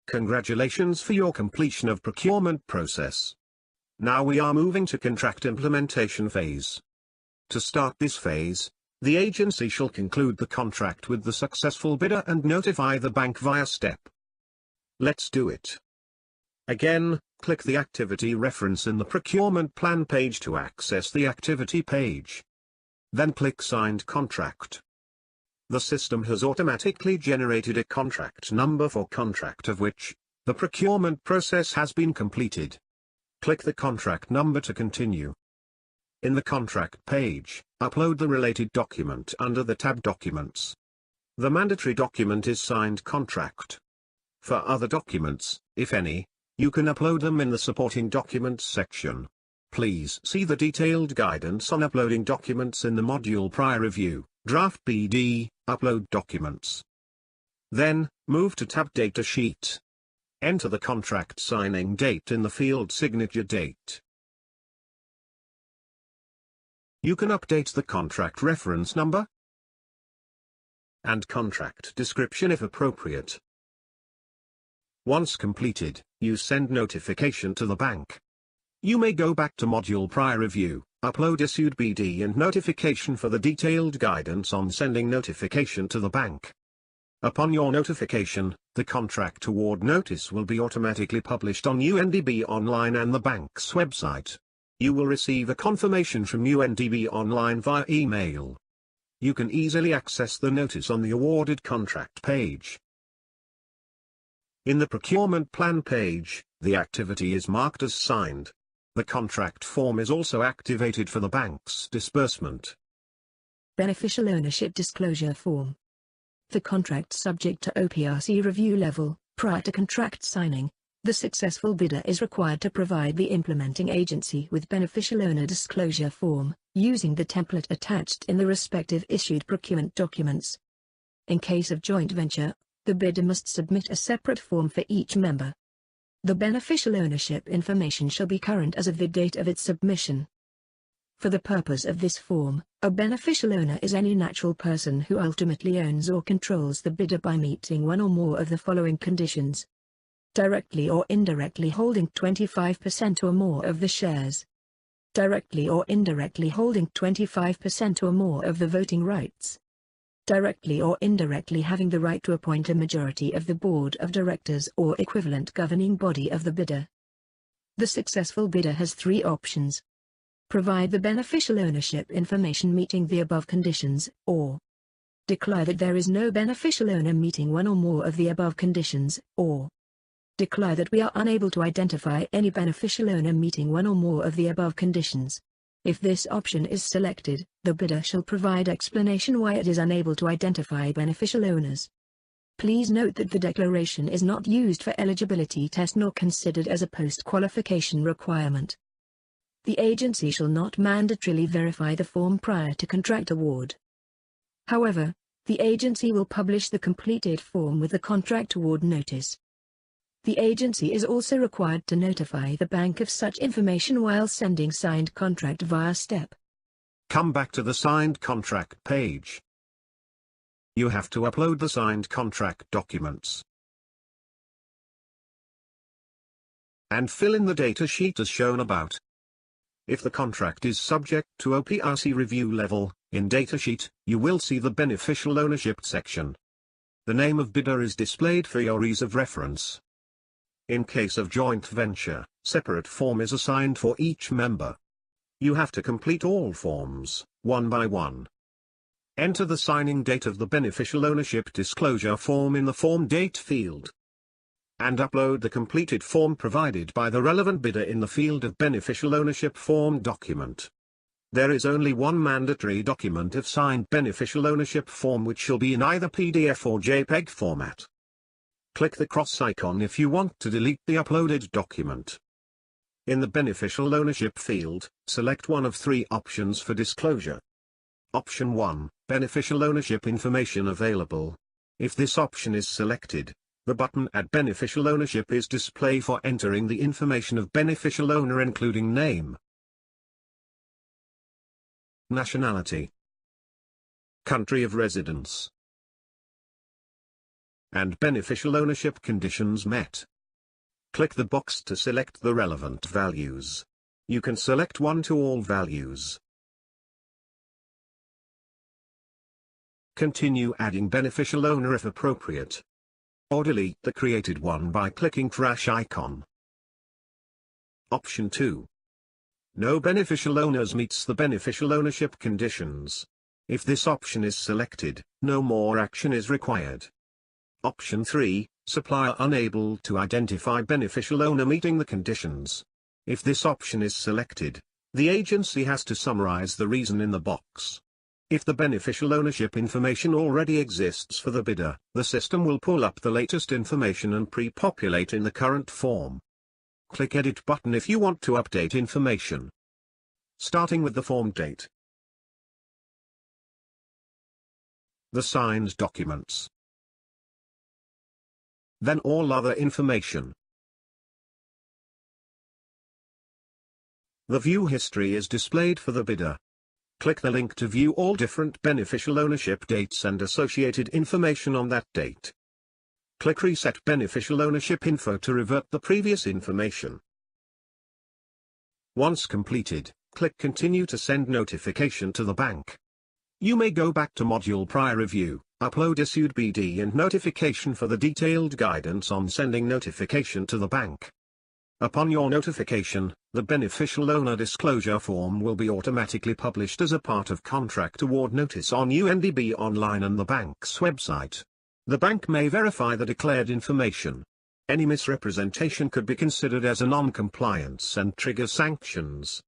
Congratulations for your completion of procurement process. Now we are moving to contract implementation phase. To start this phase, the agency shall conclude the contract with the successful bidder and notify the bank via STEP. Let's do it. Again, click the activity reference in the procurement plan page to access the activity page. Then click Signed Contract. The system has automatically generated a contract number for contract of which the procurement process has been completed. Click the contract number to continue. In the contract page, upload the related document under the tab Documents. The mandatory document is signed contract. For other documents, if any, you can upload them in the Supporting Documents section. Please see the detailed guidance on uploading documents in the module Prior Review, Draft BD, Upload Documents. Then, move to tab Data Sheet. Enter the contract signing date in the field Signature Date. You can update the contract reference number and contract description if appropriate. Once completed, you send notification to the bank. You may go back to module Prior Review, upload issued BD and notification for the detailed guidance on sending notification to the bank. Upon your notification, the contract award notice will be automatically published on UNDB Online and the bank's website. You will receive a confirmation from UNDB Online via email. You can easily access the notice on the awarded contract page. In the procurement plan page, the activity is marked as signed. The contract form is also activated for the bank's disbursement. Beneficial Ownership Disclosure Form. The contract subject to OPRC review level. Prior to contract signing, the successful bidder is required to provide the implementing agency with beneficial owner disclosure form, using the template attached in the respective issued procurement documents. In case of joint venture, the bidder must submit a separate form for each member. The beneficial ownership information shall be current as of the date of its submission. For the purpose of this form, a beneficial owner is any natural person who ultimately owns or controls the bidder by meeting one or more of the following conditions. Directly or indirectly holding 25% or more of the shares. Directly or indirectly holding 25% or more of the voting rights. Directly or indirectly having the right to appoint a majority of the board of directors or equivalent governing body of the bidder. The successful bidder has three options. Provide the beneficial ownership information meeting the above conditions, or declare that there is no beneficial owner meeting one or more of the above conditions, or declare that we are unable to identify any beneficial owner meeting one or more of the above conditions. If this option is selected, the bidder shall provide explanation why it is unable to identify beneficial owners. Please note that the declaration is not used for eligibility test nor considered as a post-qualification requirement. The agency shall not mandatorily verify the form prior to contract award. However, the agency will publish the completed form with the contract award notice. The agency is also required to notify the bank of such information while sending signed contract via STEP. Come back to the signed contract page. You have to upload the signed contract documents and fill in the data sheet as shown about. If the contract is subject to OPRC review level, in datasheet, you will see the beneficial ownership section. The name of bidder is displayed for your ease of reference. In case of joint venture, separate form is assigned for each member. You have to complete all forms, one by one. Enter the signing date of the beneficial ownership disclosure form in the form date field, and upload the completed form provided by the relevant bidder in the field of beneficial ownership form document. There is only one mandatory document of signed beneficial ownership form which shall be in either PDF or JPEG format. Click the cross icon if you want to delete the uploaded document. In the beneficial ownership field, select one of three options for disclosure. Option 1, beneficial ownership information available. If this option is selected, the button Add Beneficial Ownership is displayed for entering the information of beneficial owner including name, nationality, country of residence, and beneficial ownership conditions met. Click the box to select the relevant values. You can select one to all values. Continue adding beneficial owner if appropriate. Or delete the created one by clicking trash icon. Option 2. No beneficial owners meets the beneficial ownership conditions. If this option is selected, no more action is required. Option 3, supplier unable to identify beneficial owner meeting the conditions. If this option is selected, the agency has to summarize the reason in the box. If the beneficial ownership information already exists for the bidder, the system will pull up the latest information and pre-populate in the current form. Click Edit button if you want to update information. Starting with the form date. The signed documents. Then all other information. The view history is displayed for the bidder. Click the link to view all different beneficial ownership dates and associated information on that date. Click Reset Beneficial Ownership Info to revert the previous information. Once completed, click Continue to send notification to the bank. You may go back to Module Prior Review, upload issued BD and notification for the detailed guidance on sending notification to the bank. Upon your notification, the beneficial owner disclosure form will be automatically published as a part of contract award notice on UNDB Online and the bank's website. The bank may verify the declared information. Any misrepresentation could be considered as a non-compliance and trigger sanctions.